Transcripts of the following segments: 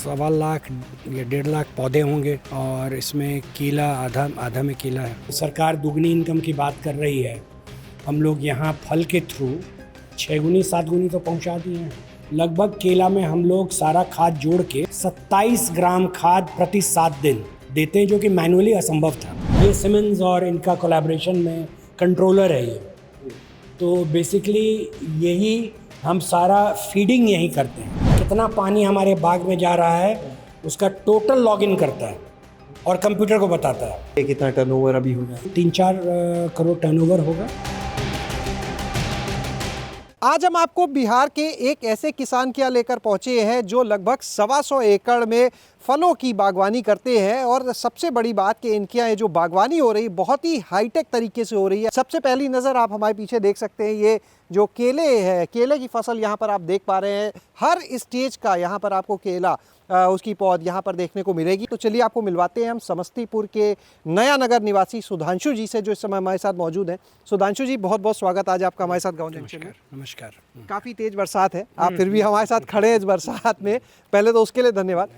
1.25 लाख या 1.5 लाख पौधे होंगे और इसमें केला आधा में केला है। सरकार दुगनी इनकम की बात कर रही है। हम लोग यहाँ फल के थ्रू 6 गुनी 7 गुनी तो पहुँचा दिए हैं। लगभग केला में हम लोग सारा खाद जोड़ के 27 ग्राम खाद प्रति 7 दिन देते हैं, जो कि मैनुअली असंभव था। ये सिमेंस और इनका कोलैबोरेशन में कंट्रोलर है ये। तो बेसिकली यही हम सारा फीडिंग यही करते हैं। कितना पानी हमारे बाग में जा रहा है उसका टोटल लॉगिन करता है और कंप्यूटर को बताता है। कितना टर्नओवर अभी हो गया? 3-4 करोड़ टर्नओवर होगा। आज हम आपको बिहार के एक ऐसे किसान के यहाँ लेकर पहुँचे हैं जो लगभग 125 एकड़ में फलों की बागवानी करते हैं। और सबसे बड़ी बात कि इनके यहाँ जो बागवानी हो रही है बहुत ही हाईटेक तरीके से हो रही है। सबसे पहली नज़र आप हमारे पीछे देख सकते हैं, ये जो केले है, केले की फसल यहाँ पर आप देख पा रहे हैं। हर स्टेज का यहाँ पर आपको केला उसकी पौध यहाँ पर देखने को मिलेगी। तो चलिए आपको मिलवाते हैं हम समस्तीपुर के नया नगर निवासी सुधांशु जी से, जो इस समय हमारे साथ मौजूद हैं। सुधांशु जी, बहुत बहुत स्वागत आज आपका हमारे साथ गाँव जंक्शन में। नमस्कार। काफ़ी तेज़ बरसात है, आप फिर भी हमारे साथ खड़े हैं इस बरसात में, पहले तो उसके लिए धन्यवाद।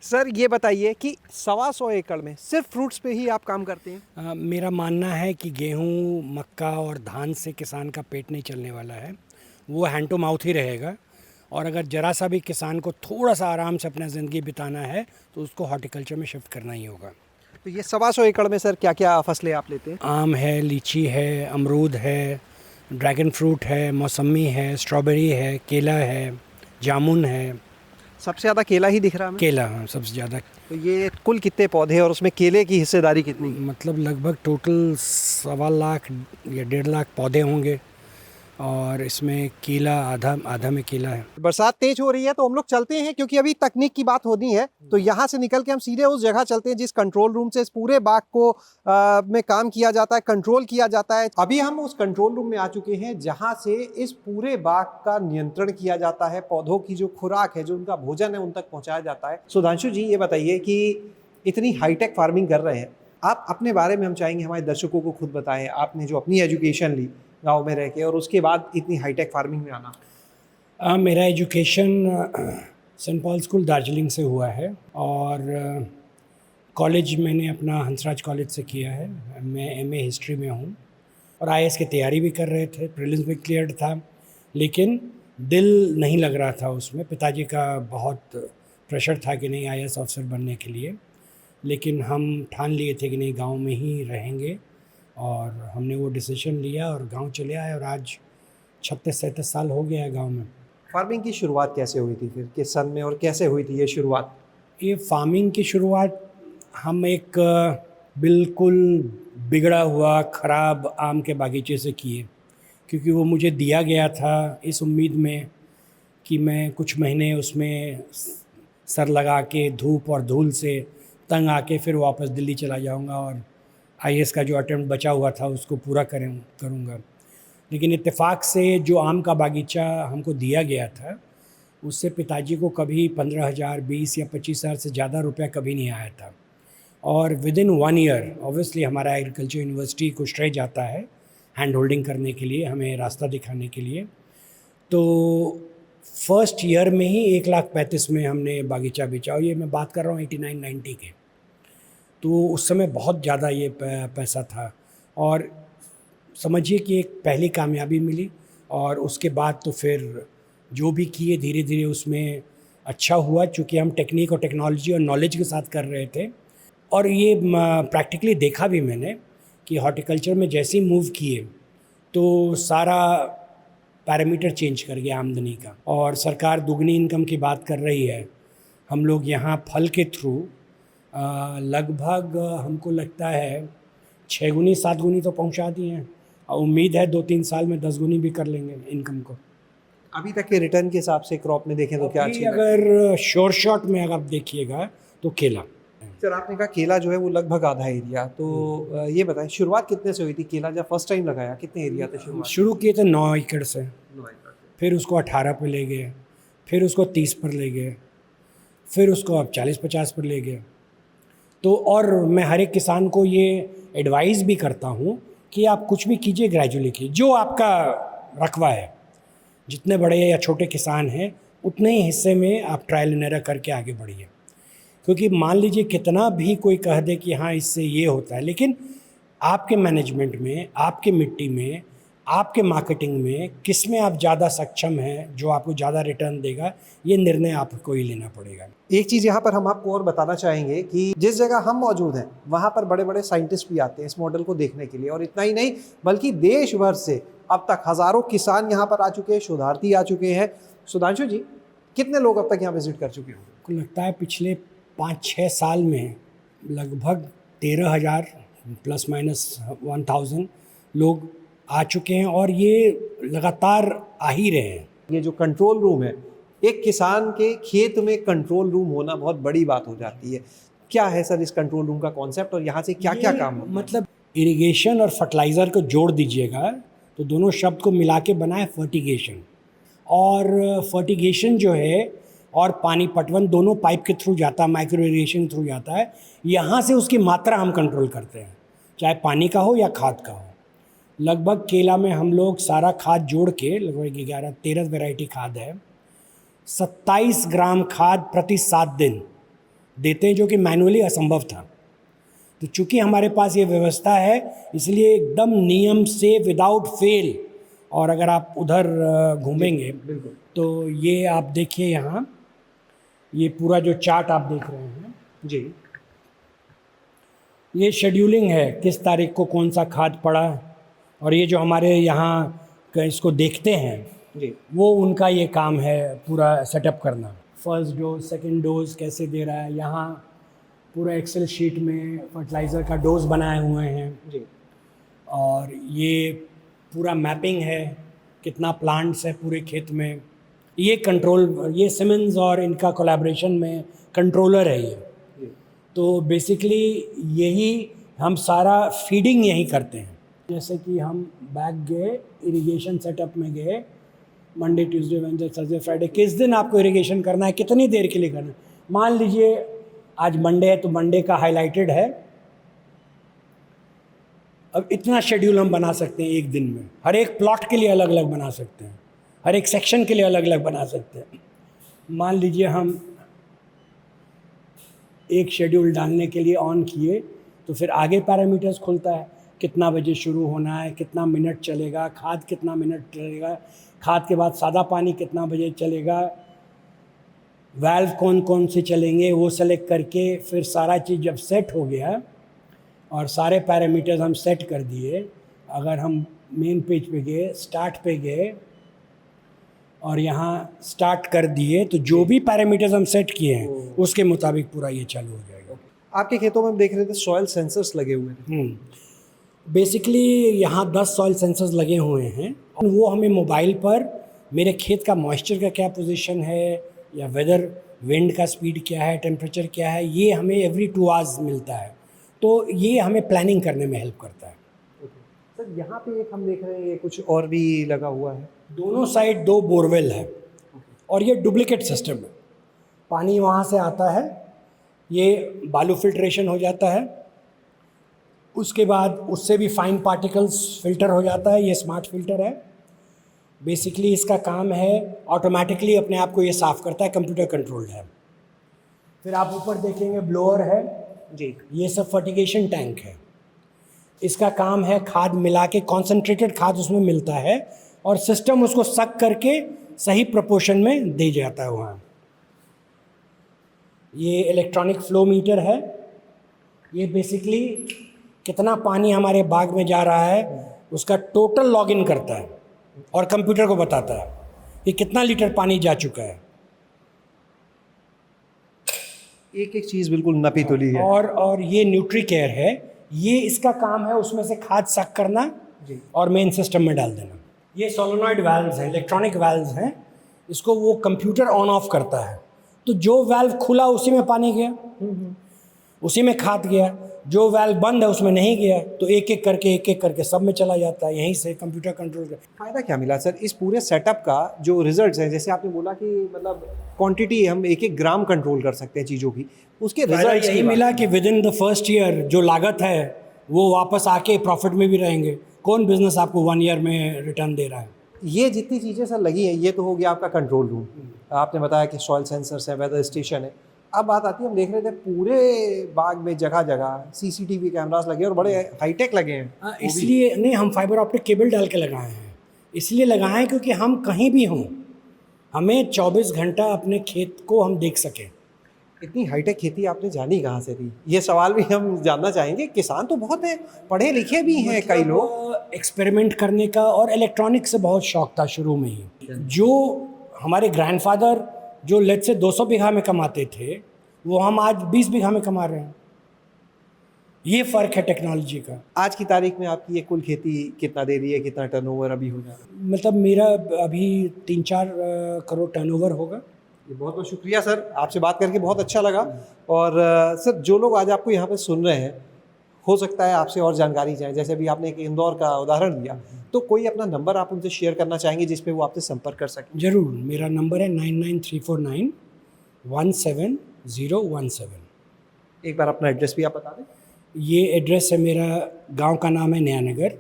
सर ये बताइए कि 125 एकड़ में सिर्फ फ्रूट्स पे ही आप काम करते हैं? मेरा मानना है कि गेहूँ, मक्का और धान से किसान का पेट नहीं चलने वाला है। वो हैंड टू माउथ ही रहेगा। और अगर जरा सा भी किसान को थोड़ा सा आराम से अपना ज़िंदगी बिताना है तो उसको हॉर्टिकल्चर में शिफ्ट करना ही होगा। तो ये 125 एकड़ में सर क्या क्या फसलें आप लेते हैं? आम है, लीची है, अमरूद है, ड्रैगन फ्रूट है, मौसमी है, स्ट्रॉबेरी है, केला है, जामुन है। सबसे ज़्यादा केला ही दिख रहा है? केला, हाँ, सबसे ज़्यादा। तो ये कुल कितने पौधे और उसमें केले की हिस्सेदारी कितनी? मतलब लगभग टोटल 1.25 लाख या 1.5 लाख पौधे होंगे और इसमें केला आधा में केला है। बरसात तेज हो रही है तो हम लोग चलते हैं, क्योंकि अभी तकनीक की बात होनी है। तो यहाँ से निकल के हम सीधे उस जगह चलते हैं जिस कंट्रोल रूम से इस पूरे बाग को में काम किया जाता है, कंट्रोल किया जाता है। अभी हम उस कंट्रोल रूम में आ चुके हैं जहाँ से इस पूरे बाग का नियंत्रण किया जाता है। पौधों की जो खुराक है, जो उनका भोजन है, उन तक पहुँचाया जाता है। सुधांशु जी ये बताइए कि इतनी हाईटेक फार्मिंग कर रहे हैं आप, अपने बारे में हम चाहेंगे हमारे दर्शकों को खुद बताएं। आपने जो अपनी एजुकेशन ली गांव में रह के और उसके बाद इतनी हाईटेक फार्मिंग में आना। मेरा education Saint Paul school Darjeeling से हुआ है और कॉलेज मैंने अपना हंसराज कॉलेज से किया है। मैं एमए हिस्ट्री में हूँ और आईएएस की तैयारी भी कर रहे थे। प्रीलिम्स में क्लियर था, लेकिन दिल नहीं लग रहा था उसमें। पिताजी का बहुत प्रेशर था कि नहीं आईएएस ऑफिसर बनने के लिए, लेकिन हम ठान लिए थे कि नहीं, गाँव में ही रहेंगे। और हमने वो डिसीजन लिया और गांव चले आए और आज 36-37 साल हो गया है गांव में। फार्मिंग की शुरुआत कैसे हुई थी फिर, किस सन में और कैसे हुई थी ये शुरुआत? ये फार्मिंग की शुरुआत हम एक बिल्कुल बिगड़ा हुआ ख़राब आम के बागीचे से किए, क्योंकि वो मुझे दिया गया था इस उम्मीद में कि मैं कुछ महीने उसमें सर लगा के धूप और धूल से तंग आके फिर वापस दिल्ली चला जाऊंगा और आईएएस का जो अटेम्प्ट बचा हुआ था उसको पूरा करूँगा। लेकिन इत्तेफाक से जो आम का बागीचा हमको दिया गया था उससे पिताजी को कभी 15,000, 20 या 25,000 से ज़्यादा रुपया कभी नहीं आया था। और विदिन 1 ईयर ऑब्वियसली हमारा एग्रीकल्चर यूनिवर्सिटी को श्रेय जाता है हैंड होल्डिंग करने के लिए, हमें रास्ता दिखाने के लिए। तो फर्स्ट ईयर में ही 1,35,000 में हमने बागीचा बेचा। और ये मैं बात कर रहा हूँ 89-90 के। तो उस समय बहुत ज़्यादा ये पैसा था और समझिए कि एक पहली कामयाबी मिली। और उसके बाद तो फिर जो भी किए धीरे धीरे उसमें अच्छा हुआ, चूँकि हम टेक्निक और टेक्नोलॉजी और नॉलेज के साथ कर रहे थे। और ये प्रैक्टिकली देखा भी मैंने कि हॉर्टिकल्चर में जैसे ही मूव किए तो सारा पैरामीटर चेंज कर गया आमदनी का। और सरकार दुगनी इनकम की बात कर रही है। हम लोग यहाँ फल के थ्रू लगभग हमको लगता है 6 गुनी 7 गुनी तो पहुंचा दिए हैं और उम्मीद है 2-3 साल में 10 गुनी भी कर लेंगे इनकम को। अभी तक के रिटर्न के हिसाब से क्रॉप में देखें तो क्या अच्छी? अगर शॉर्ट में अगर आप देखिएगा तो केला। सर आपने कहा केला जो है वो लगभग आधा एरिया, तो ये बताएं शुरुआत कितने से हुई थी? केला जब फर्स्ट टाइम लगाया कितने एरिया थे? शुरू किए थे 9 एकड़ से, फिर उसको 18 पर ले गए, फिर उसको 30 पर ले गए, फिर उसको अब 40-50 पर ले गए। तो और मैं हर एक किसान को ये एडवाइस भी करता हूँ कि आप कुछ भी कीजिए ग्रेजुअली कीजिए, जो आपका रकबा है। जितने बड़े या छोटे किसान हैं उतने ही हिस्से में आप ट्रायल एंड एरर करके आगे बढ़िए। क्योंकि मान लीजिए कितना भी कोई कह दे कि हाँ इससे ये होता है, लेकिन आपके मैनेजमेंट में, आपके मिट्टी में, आपके मार्केटिंग में किस में आप ज़्यादा सक्षम हैं, जो आपको ज़्यादा रिटर्न देगा, ये निर्णय आपको ही लेना पड़ेगा। एक चीज़ यहाँ पर हम आपको और बताना चाहेंगे कि जिस जगह हम मौजूद हैं वहाँ पर बड़े बड़े साइंटिस्ट भी आते हैं इस मॉडल को देखने के लिए, और इतना ही नहीं बल्कि देश भर से अब तक हज़ारों किसान यहाँ पर आ चुके हैं, शोधार्थी आ चुके हैं। सुधांशु जी, कितने लोग अब तक यहाँ विजिट कर चुके होंगे? को लगता है पिछले 5-6 साल में लगभग 13,000 प्लस माइनस 1,000 लोग आ चुके हैं, और ये लगातार आ ही रहे हैं। ये जो कंट्रोल रूम है, एक किसान के खेत में कंट्रोल रूम होना बहुत बड़ी बात हो जाती है। क्या है सर इस कंट्रोल रूम का कॉन्सेप्ट, और यहाँ से क्या क्या काम होता है? मतलब इरिगेशन और फर्टिलाइज़र को जोड़ दीजिएगा तो दोनों शब्द को मिला के बना है फर्टिगेशन। और फर्टिगेशन जो है और पानी पटवन दोनों पाइप के थ्रू जाता है, माइक्रो इरिगेशन थ्रू जाता है। यहाँ से उसकी मात्रा हम कंट्रोल करते हैं, चाहे पानी का हो या खाद का हो। लगभग केला में हम लोग सारा खाद जोड़ के लगभग 11-13 वैरायटी खाद है, 27 ग्राम खाद प्रति 7 दिन देते हैं, जो कि मैनुअली असंभव था। तो चूँकि हमारे पास ये व्यवस्था है, इसलिए एकदम नियम से विदाउट फेल। और अगर आप उधर घूमेंगे तो ये आप देखिए, यहाँ ये पूरा जो चार्ट आप देख रहे हैं जी, ये शेड्यूलिंग है, किस तारीख को कौन सा खाद पड़ा। और ये जो हमारे यहाँ इसको देखते हैं जी, वो उनका ये काम है पूरा सेटअप करना। फर्स्ट डोज, सेकंड डोज कैसे दे रहा है, यहाँ पूरा एक्सेल शीट में फर्टिलाइज़र का डोज बनाए हुए हैं जी। और ये पूरा मैपिंग है, कितना प्लांट्स है पूरे खेत में। ये कंट्रोल, ये सिमेंस और इनका कोलैबोरेशन में कंट्रोलर है ये। तो बेसिकली यही हम सारा फीडिंग यही करते हैं। जैसे कि हम बैक गए, इरिगेशन सेटअप में गए, Monday, Tuesday, Wednesday, Thursday, Friday, किस दिन आपको इरिगेशन करना है, कितनी देर के लिए करना है। मान लीजिए आज मंडे है तो मंडे का हाईलाइटेड है। अब इतना शेड्यूल हम बना सकते हैं एक दिन में, हर एक प्लॉट के लिए अलग अलग बना सकते हैं, हर एक सेक्शन के लिए अलग अलग बना सकते हैं। मान लीजिए हम एक शेड्यूल डालने के लिए ऑन किए तो फिर आगे पैरामीटर्स खुलता है, कितना बजे शुरू होना है, कितना मिनट चलेगा, खाद कितना मिनट चलेगा, खाद के बाद सादा पानी कितना बजे चलेगा, वाल्व कौन कौन से चलेंगे, वो सेलेक्ट करके फिर सारा चीज़ जब सेट हो गया और सारे पैरामीटर्स हम सेट कर दिए, अगर हम मेन पेज पे गए, स्टार्ट पे गए और यहाँ स्टार्ट कर दिए तो जो भी पैरामीटर्स हम सेट किए हैं उसके मुताबिक पूरा ये चालू हो जाएगा। आपके खेतों में हम देख रहे थे सॉइल सेंसर्स लगे हुए थे। बेसिकली यहाँ 10 सॉइल सेंसर्स लगे हुए हैं, वो हमें मोबाइल पर मेरे खेत का मॉइस्चर का क्या पोजीशन है या वेदर, विंड का स्पीड क्या है, टेम्परेचर क्या है, ये हमें एवरी 2 आवर्स मिलता है। तो ये हमें प्लानिंग करने में हेल्प करता है। सर यहाँ पे एक हम देख रहे हैं, ये कुछ और भी लगा हुआ है। दोनों साइड 2 बोरवेल है और ये डुप्लीकेट सिस्टम है। पानी वहाँ से आता है, ये बालू फिल्ट्रेशन हो जाता है, उसके बाद उससे भी फाइन पार्टिकल्स फिल्टर हो जाता है। ये स्मार्ट फिल्टर है। बेसिकली इसका काम है ऑटोमेटिकली अपने आप को ये साफ़ करता है, कंप्यूटर कंट्रोल्ड है। फिर आप ऊपर देखेंगे ब्लोअर है जी, ये सब फर्टिगेशन टैंक है। इसका काम है खाद मिला के, कॉन्सेंट्रेटेड खाद उसमें मिलता है और सिस्टम उसको सक करके सही प्रोपोर्शन में दे जाता है वहाँ। ये इलेक्ट्रॉनिक फ्लो मीटर है। ये बेसिकली कितना पानी हमारे बाग में जा रहा है उसका टोटल लॉगिन करता है और कंप्यूटर को बताता है कि कितना लीटर पानी जा चुका है। एक एक चीज़ बिल्कुल नपी तुली है। और ये न्यूट्री केयर है। ये इसका काम है उसमें से खाद सक करना जी, और मेन सिस्टम में डाल देना। ये सोलोनॉइड वाल्व्स हैं, इलेक्ट्रॉनिक वाल्व्स हैं। इसको वो कंप्यूटर ऑन ऑफ करता है, तो जो वाल्व खुला उसी में पानी गया, उसी में खाद गया। जो वाल्व बंद है उसमें नहीं गया, तो एक एक करके सब में चला जाता है। यहीं से कंप्यूटर कंट्रोल कर। फ़ायदा क्या मिला सर इस पूरे सेटअप का? जो रिजल्ट्स हैं, जैसे आपने बोला कि मतलब क्वांटिटी हम 1-1 ग्राम कंट्रोल कर सकते हैं चीज़ों की, उसके रिजल्ट यही मिला कि with in the first year जो लागत है वो वापस आके प्रॉफिट में भी रहेंगे। कौन बिजनेस आपको 1 ईयर में रिटर्न दे रहा है? ये जितनी चीज़ें सर लगी हैं, ये तो हो गया आपका कंट्रोल रूम। आपने बताया कि सॉइल सेंसर्स है, वेदर स्टेशन है। अब बात आती है, हम देख रहे थे पूरे बाग में जगह जगह सीसीटीवी कैमरास लगे और बड़े हाईटेक लगे हैं। हाँ, इसलिए नहीं, हम फाइबर ऑप्टिक केबल डाल के लगाए हैं। इसलिए लगाए हैं क्योंकि हम कहीं भी हों, हमें 24 घंटा अपने खेत को हम देख सकें। इतनी हाईटेक खेती आपने जानी कहाँ से थी, ये सवाल भी हम जानना चाहेंगे। किसान तो बहुत हैं, पढ़े लिखे भी हैं कई लोग। एक्सपेरिमेंट करने का और इलेक्ट्रॉनिक से बहुत शौक था शुरू में ही। जो हमारे ग्रैंडफादर जो लेट से 200 बीघा में कमाते थे, वो हम आज 20 बीघा में कमा रहे हैं। ये फ़र्क है टेक्नोलॉजी का। आज की तारीख में आपकी ये कुल खेती कितना दे रही है, कितना टर्नओवर अभी हो जा रहा है? मतलब मेरा अभी 3-4 करोड़ टर्नओवर होगा। ये बहुत बहुत शुक्रिया सर, आपसे बात करके बहुत अच्छा लगा। और सर, जो लोग आज आपको यहाँ पे सुन रहे हैं, हो सकता है आपसे और जानकारी चाहें, जैसे अभी आपने एक इंदौर का उदाहरण दिया, तो कोई अपना नंबर आप उनसे शेयर करना चाहेंगे जिस पे वो आपसे संपर्क कर सकें? ज़रूर, मेरा नंबर है 9934917017। एक बार अपना एड्रेस भी आप बता दें। ये एड्रेस है, मेरा गांव का नाम है नया नगर,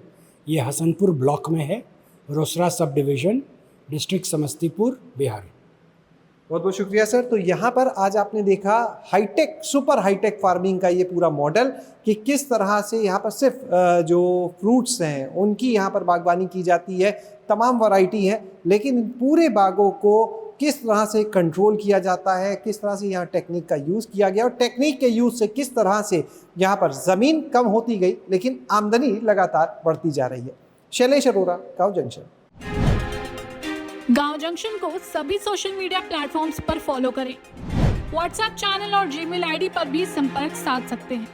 ये हसनपुर ब्लॉक में है, Rosera sub division, district Samastipur, Bihar. बहुत बहुत शुक्रिया सर। तो यहाँ पर आज आपने देखा हाईटेक, सुपर हाईटेक फार्मिंग का ये पूरा मॉडल, कि किस तरह से यहाँ पर सिर्फ जो फ्रूट्स हैं उनकी यहाँ पर बागवानी की जाती है। तमाम वैरायटी है, लेकिन पूरे बागों को किस तरह से कंट्रोल किया जाता है, किस तरह से यहाँ टेक्निक का यूज़ किया गया, और टेक्निक के यूज़ से किस तरह से यहाँ पर ज़मीन कम होती गई लेकिन आमदनी लगातार बढ़ती जा रही है। शैलेश अरोरा, गाँव जंक्शन। गांव जंक्शन को सभी सोशल मीडिया प्लेटफॉर्म्स पर फॉलो करें। व्हाट्सएप चैनल और जीमेल आईडी पर भी संपर्क साध सकते हैं।